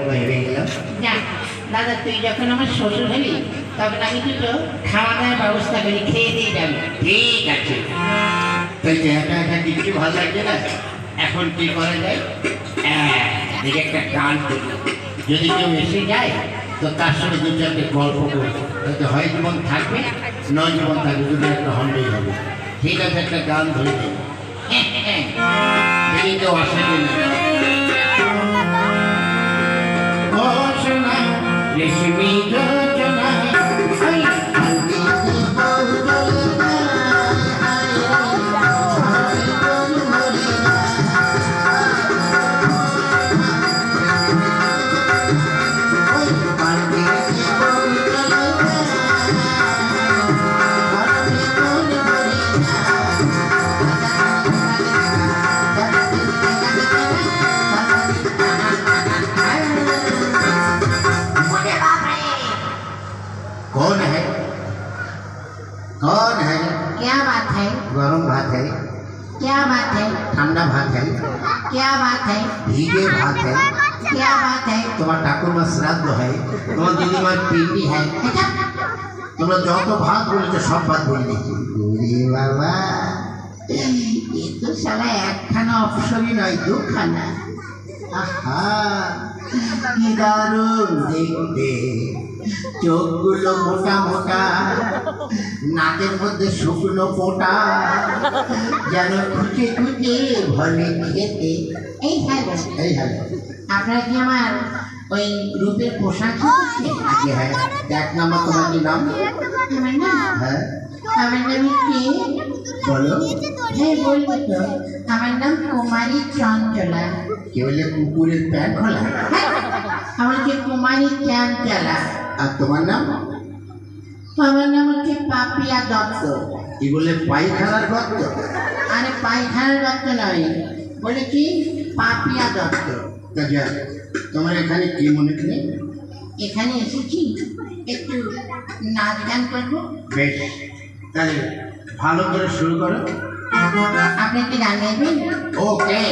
হয়ে গেল। যাক দাদা, তুই যখন আমার শ্বশুর হলি তখন আমি দুটো খাওয়া দাওয়ার ব্যবস্থা করি, খেয়ে দিয়ে যাবি। ঠিক আছে, তাই যে একা একা কিছু ভালো লাগছে না। এখন কি করা যায়, দেখে একটা গান করি। যদি কেউ এসে যায় তো তার সঙ্গে দু চারটে গল্প করবো, তাতে হয় জীবন থাকবে, নয় জীবন থাকবে, দুটো একটা হন্ডই হবে। ঠিক আছে, একটা গান ধরে দেবো। দেখি কেউ আসে কিনা। রেশমি যোজনা कौन है? कौन है? क्या बात है? गरम भात है, क्या बात है? ठंडा भात है, क्या बात है? भीगे भात है, क्या बात है? तुम्हार ठाकुर माँ श्राद्ध है, तुम्हार दीदी माँ पिंडी है। তোমরা যত ভাত বলেছো সব ভাত বলে দিচ্ছি। বাবা, এ তো সালা একখানা অপশনই নয়, দুখানা। আহা, কি দারুণ দেখতে, চোখগুলো মোটা মোটা, নাকের মধ্যে শুকনো পোটা, যেন খুঁজে খুঁজে ভরে খেতে। এই হ্যালো, এই হ্যাঁ, আপনারা কি আমার ওই রূপের পোশাক হচ্ছে? আগে হ্যাঁ, এক নাম্বার তোমার কি নাম? আমার না, হ্যাঁ আমার নাম কি? বলো। হ্যাঁ বলবো তো, আমার নাম কুমারী চঞ্চলা। কে বললে কুকুরের প্যান্ট খোলা? আমার হচ্ছে কুমারী চঞ্চলা। আর তোমার নাম? আমার নাম হচ্ছে পাপিয়া দত্ত। কি বললে পায়খানার গর্ত? আরে পায়খানার দত্ত নয়, বলেছি পাপিয়া দত্ত। তা যা, তোমার এখানে কি মনে করে? এখানে এসেছি একটু নাচ গান করবো। বেশ, তাহলে ভালো করে শুরু করো। আপনি কি গান গাইবেন? ওকে।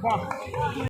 বাহ